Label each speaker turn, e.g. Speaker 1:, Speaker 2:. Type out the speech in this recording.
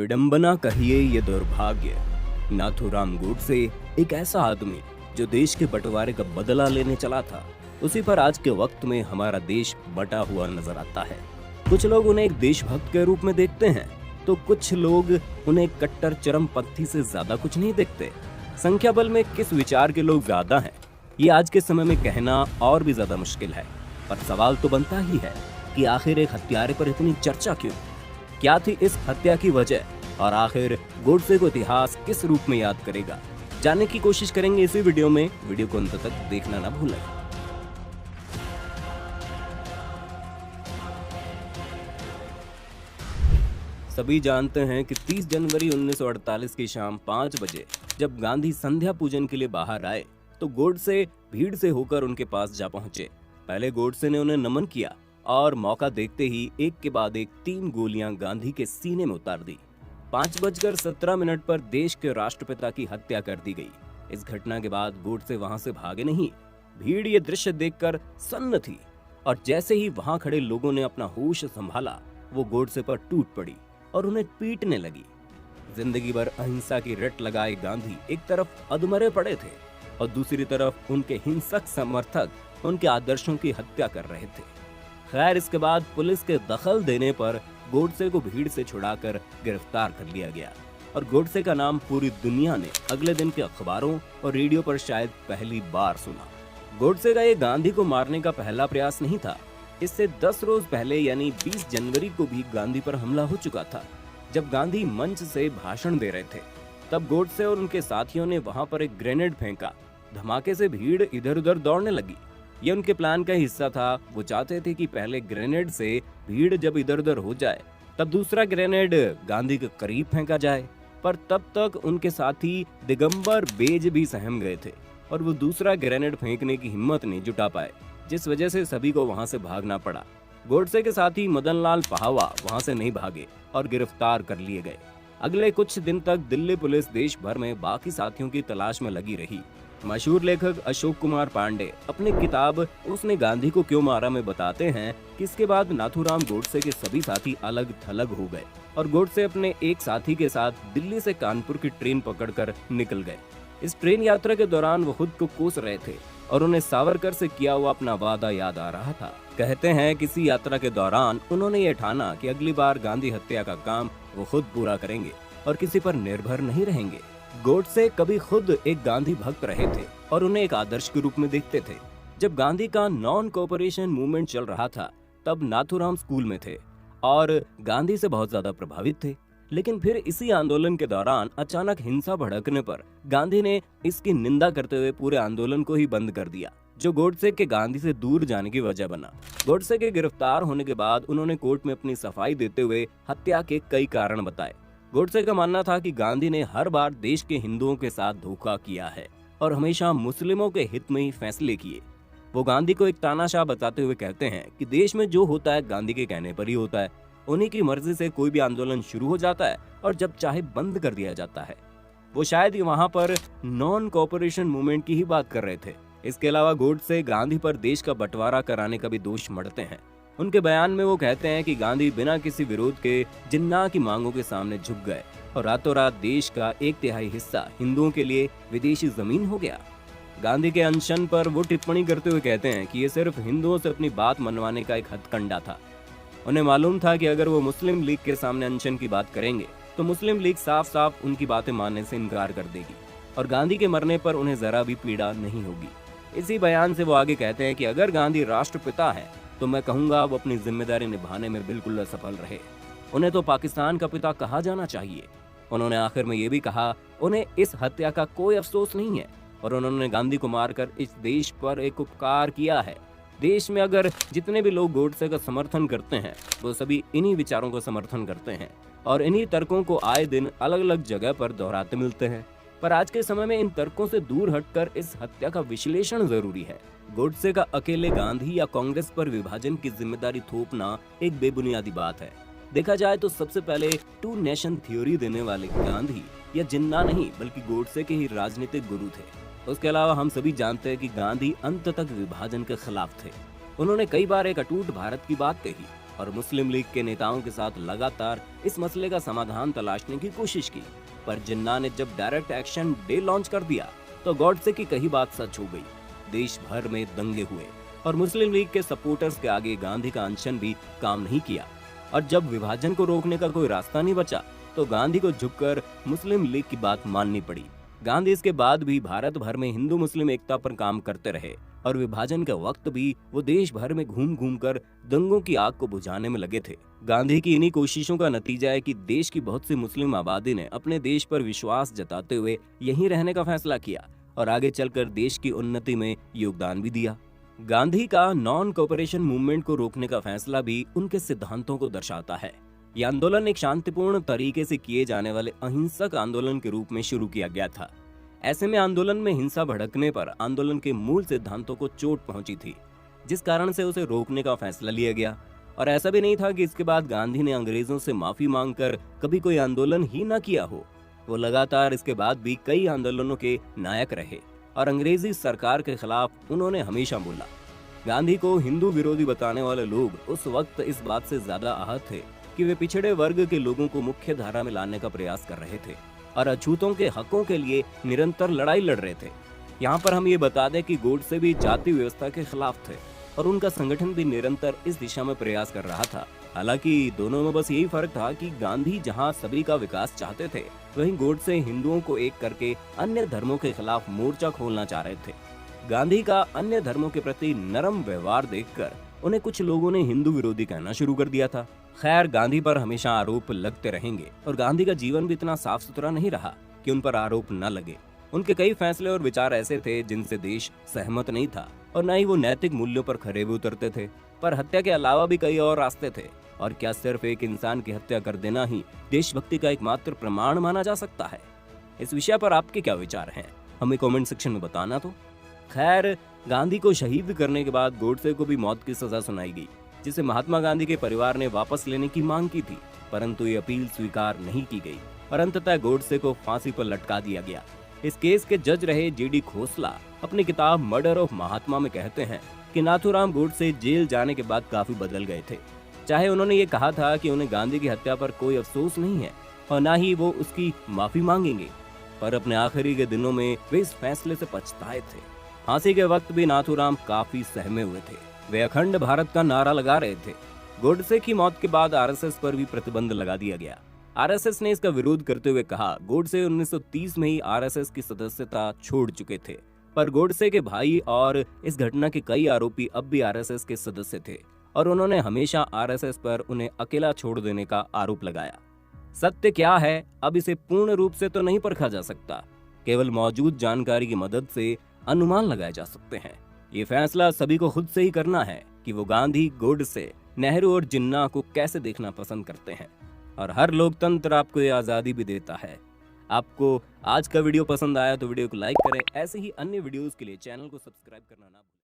Speaker 1: विडंबना कहिए ये दुर्भाग्य। नाथूराम गोडसे एक ऐसा आदमी जो देश के बंटवारे का बदला लेने चला था, उसी पर आज के वक्त में हमारा देश बटा हुआ नजर आता है। कुछ लोग उन्हें एक देशभक्त के रूप में देखते हैं, तो कुछ लोग उन्हें कट्टर चरमपंथी से ज्यादा कुछ नहीं देखते। संख्या बल में किस विचार के लोग ज्यादा हैं, ये आज के समय में कहना और भी ज्यादा मुश्किल है। पर सवाल तो बनता ही है कि आखिर एक हत्यारे पर इतनी चर्चा क्यों? क्या थी इस हत्या की वजह, और आखिर गोडसे को इतिहास किस रूप में याद करेगा? जानने की कोशिश करेंगे इसी वीडियो में। वीडियो को अंत तक देखना ना भूलें। सभी जानते हैं कि 30 जनवरी 1948 की शाम 5 बजे जब गांधी संध्या पूजन के लिए बाहर आए तो गोडसे भीड़ से होकर उनके पास जा पहुंचे। पहले गोडसे ने उन्हें नमन किया और मौका देखते ही एक के बाद एक 3 गोलियां गांधी के सीने में उतार दी। 5:17 पर देश के राष्ट्रपिता की हत्या कर दी गई। इस घटना के बाद गोडसे वहां से भागे नहीं। भीड़ ये दृश्य देखकर सन्न थी और जैसे ही वहां खड़े लोगों ने अपना होश संभाला, वो गोडसे पर टूट पड़ी और उन्हें पीटने लगी। जिंदगी भर अहिंसा की रट लगाए गांधी एक तरफ अधमरे पड़े थे और दूसरी तरफ उनके हिंसक समर्थक उनके आदर्शों की हत्या कर रहे थे। खैर, इसके बाद पुलिस के दखल देने पर गोडसे को भीड़ से छुड़ाकर गिरफ्तार कर लिया गया और गोडसे का नाम पूरी दुनिया ने अगले दिन के अखबारों और रेडियो पर शायद पहली बार सुना। गोडसे का ये गांधी को मारने का पहला प्रयास नहीं था। इससे 10 रोज पहले यानी 20 जनवरी को भी गांधी पर हमला हो चुका था। जब गांधी मंच से भाषण दे रहे थे तब गोडसे और उनके साथियों ने वहां पर एक ग्रेनेड फेंका। धमाके से भीड़ इधर उधर दौड़ने लगी। ये उनके प्लान का हिस्सा था। वो चाहते थे कि पहले ग्रेनेड से भीड़ जब इधर उधर हो जाए तब दूसरा ग्रेनेड गांधी के करीब फेंका जाए। पर तब तक उनके साथी दिगंबर बेज भी सहम गए थे और वो दूसरा ग्रेनेड फेंकने की हिम्मत नहीं जुटा पाए, जिस वजह से सभी को वहां से भागना पड़ा। गोडसे के साथी मदन लाल पाहवा वहां से नहीं भागे और गिरफ्तार कर लिए गए। अगले कुछ दिन तक दिल्ली पुलिस देश भर में बाकी साथियों की तलाश में लगी रही। मशहूर लेखक अशोक कुमार पांडे अपनी किताब उसने गांधी को क्यों मारा में बताते हैं कि इसके बाद नाथूराम गोडसे के सभी साथी अलग थलग हो गए और गोडसे अपने एक साथी के साथ दिल्ली से कानपुर की ट्रेन पकड़कर निकल गए। इस ट्रेन यात्रा के दौरान वो खुद को कोस रहे थे और उन्हें सावरकर से किया हुआ अपना वादा याद आ रहा था। कहते हैं किसी यात्रा के दौरान उन्होंने ये ठाना कि अगली बार गांधी हत्या का काम वो खुद पूरा करेंगे और किसी पर निर्भर नहीं रहेंगे। गोडसे कभी खुद एक गांधी भक्त रहे थे और उन्हें एक आदर्श के रूप में देखते थे। जब गांधी का नॉन कोऑपरेशन मूवमेंट चल रहा था तब नाथूराम स्कूल में थे और गांधी से बहुत ज्यादा प्रभावित थे। लेकिन फिर इसी आंदोलन के दौरान अचानक हिंसा भड़कने पर गांधी ने इसकी निंदा करते हुए पूरे आंदोलन को ही बंद कर दिया, जो गोडसे के गांधी से दूर जाने की वजह बना। गोडसे के गिरफ्तार होने के बाद उन्होंने कोर्ट में अपनी सफाई देते हुए हत्या के कई कारण बताए। गोडसे का मानना था कि गांधी ने हर बार देश के हिंदुओं के साथ धोखा किया है और हमेशा मुस्लिमों के हित में ही फैसले किए। वो गांधी को एक तानाशाह बताते हुए कहते हैं कि देश में जो होता है गांधी के कहने पर ही होता है। उन्हीं की मर्जी से कोई भी आंदोलन शुरू हो जाता है और जब चाहे बंद कर दिया जाता है। वो शायद ही वहां पर नॉन कोऑपरेशन मूवमेंट की ही बात कर रहे थे। इसके अलावा गोडसे गांधी पर देश का बंटवारा कराने का भी दोष मढ़ते हैं। उनके बयान में वो कहते हैं कि गांधी बिना किसी विरोध के जिन्ना की मांगों के सामने झुक गए और रातों रात देश का 1/3 हिस्सा हिंदुओं के लिए विदेशी जमीन हो गया। गांधी के अनशन पर वो टिप्पणी करते हुए कहते हैं कि ये सिर्फ हिंदुओं से अपनी बात मनवाने का एक हथकंडा था। उन्हें मालूम था कि अगर वो मुस्लिम लीग के सामने अनशन की बात करेंगे तो मुस्लिम लीग साफ साफ उनकी बातें मानने से इनकार कर देगी और गांधी के मरने पर उन्हें जरा भी पीड़ा नहीं होगी। इसी बयान से वो आगे कहते हैं कि अगर गांधी राष्ट्रपिता है तो मैं कहूंगा वो अपनी जिम्मेदारी निभाने में बिल्कुल असफल रहे। उन्हें तो पाकिस्तान का पिता कहा जाना चाहिए। उन्होंने आखिर में ये भी कहा उन्हें इस हत्या का कोई अफसोस नहीं है और उन्होंने गांधी को मारकर इस देश पर एक उपकार किया है। देश में अगर जितने भी लोग गोडसे का समर्थन करते हैं वो सभी इन्हीं विचारों का समर्थन करते हैं और इन्हीं तर्कों को आए दिन अलग अलग जगह पर दोहराते मिलते हैं। पर आज के समय में इन तर्कों से दूर हटकर इस हत्या का विश्लेषण जरूरी है। गोडसे का अकेले गांधी या कांग्रेस पर विभाजन की जिम्मेदारी थोपना एक बेबुनियादी बात है। देखा जाए तो सबसे पहले 2 नेशन थ्योरी देने वाले गांधी या जिन्ना नहीं बल्कि गोडसे के ही राजनीतिक गुरु थे। उसके अलावा हम सभी जानते हैं कि गांधी अंत तक विभाजन के खिलाफ थे। उन्होंने कई बार एक अटूट भारत की बात कही और मुस्लिम लीग के नेताओं के साथ लगातार इस मसले का समाधान तलाशने की कोशिश की। पर जिन्ना ने जब डायरेक्ट एक्शन डे लॉन्च कर दिया तो गॉडसे की कही बात सच हो गई। देश भर में दंगे हुए और मुस्लिम लीग के सपोर्टर्स के आगे गांधी का अनशन भी काम नहीं किया। और जब विभाजन को रोकने का कोई रास्ता नहीं बचा तो गांधी को झुककर मुस्लिम लीग की बात माननी पड़ी। गांधी इसके बाद भी भारत भर में हिंदू मुस्लिम एकता पर काम करते रहे और विभाजन के वक्त भी वो देश भर में घूम घूम कर दंगों की आग को बुझाने में लगे थे। गांधी की इन्हीं कोशिशों का नतीजा है कि देश की बहुत सी मुस्लिम आबादी ने अपने देश पर विश्वास जताते हुए यहीं रहने का फैसला किया और आगे चलकर देश की उन्नति में योगदान भी दिया। गांधी का नॉन कोऑपरेशन मूवमेंट को रोकने का फैसला भी उनके सिद्धांतों को दर्शाता है। यह आंदोलन एक शांतिपूर्ण तरीके से किए जाने वाले अहिंसक आंदोलन के रूप में शुरू किया गया था। ऐसे में आंदोलन में हिंसा भड़कने पर आंदोलन के मूल सिद्धांतों को चोट पहुंची थी, जिस कारण से उसे रोकने का फैसला लिया गया। और ऐसा भी नहीं था कि इसके बाद गांधी ने अंग्रेजों से माफी मांगकर कभी कोई आंदोलन ही न किया हो। वो लगातार इसके बाद भी कई आंदोलनों के नायक रहे और अंग्रेजी सरकार के खिलाफ उन्होंने हमेशा बोला। गांधी को हिंदू विरोधी बताने वाले लोग उस वक्त इस बात से ज्यादा आहत थे कि वे पिछड़े वर्ग के लोगों को मुख्य धारा में लाने का प्रयास कर रहे थे और अछूतों के हकों के लिए निरंतर लड़ाई लड़ रहे थे। यहाँ पर हम ये बता दें कि गोडसे भी जाति व्यवस्था के खिलाफ थे और उनका संगठन भी निरंतर इस दिशा में प्रयास कर रहा था। हालांकि दोनों में बस यही फर्क था कि गांधी जहां सभी का विकास चाहते थे, वहीं गोडसे हिंदुओं को एक करके अन्य धर्मों के खिलाफ मोर्चा खोलना चाह रहे थे। गांधी का अन्य धर्मों के प्रति नरम व्यवहार देखकर उन्हें कुछ लोगों ने हिंदू विरोधी कहना शुरू कर दिया था। खैर, गांधी पर हमेशा आरोप लगते रहेंगे और गांधी का जीवन भी इतना साफ सुथरा नहीं रहा कि उन पर आरोप न लगे। उनके कई फैसले और विचार ऐसे थे जिनसे देश सहमत नहीं था और न ही वो नैतिक मूल्यों पर खरे भी उतरते थे। पर हत्या के अलावा भी कई और रास्ते थे। और क्या सिर्फ एक इंसान की हत्या कर देना ही देशभक्ति का एकमात्र प्रमाण माना जा सकता है? इस विषय पर आपके क्या विचार हैं? हमें कमेंट सेक्शन में बताना। तो खैर, गांधी को शहीद करने के बाद गोडसे को भी मौत की सजा सुनाई गई, जिसे महात्मा गांधी के परिवार ने वापस लेने की मांग की थी, परंतु ये अपील स्वीकार नहीं की गई और अंततः गोडसे को फांसी पर लटका दिया गया। इस केस के जज रहे जेडी खोसला अपनी किताब मर्डर ऑफ महात्मा में कहते हैं कि नाथूराम गोडसे जेल जाने के बाद काफी बदल गए थे। चाहे उन्होंने ये कहा था कि उन्हें गांधी की हत्या पर कोई अफसोस नहीं है और न ही वो उसकी माफी मांगेंगे, पर अपने आखिरी के दिनों में वे इस फैसले से पछताए थे। फांसी के वक्त भी नाथूराम काफी सहमे हुए थे। वे अखंड भारत का नारा लगा रहे थे। गोडसे की मौत के बाद आरएसएस पर भी प्रतिबंध लगा दिया गया। आरएसएस ने इसका विरोध करते हुए कहा, गोडसे 1930 में ही आरएसएस की सदस्यता छोड़ चुके थे। पर गोडसे के भाई और इस घटना के कई आरोपी अब भी आरएसएस के सदस्य थे और उन्होंने हमेशा आरएसएस पर उन्हें अकेला छोड़ देने का आरोप लगाया। सत्य क्या है, अब इसे पूर्ण रूप से तो नहीं परखा जा सकता। केवल मौजूद जानकारी की मदद से अनुमान लगाए जा सकते हैं। ये फैसला सभी को खुद से ही करना है कि वो गांधी, गोडसे, नेहरू और जिन्ना को कैसे देखना पसंद करते हैं। और हर लोकतंत्र आपको ये आजादी भी देता है। आपको आज का वीडियो पसंद आया तो वीडियो को लाइक करें। ऐसे ही अन्य वीडियोस के लिए चैनल को सब्सक्राइब करना ना भूलें।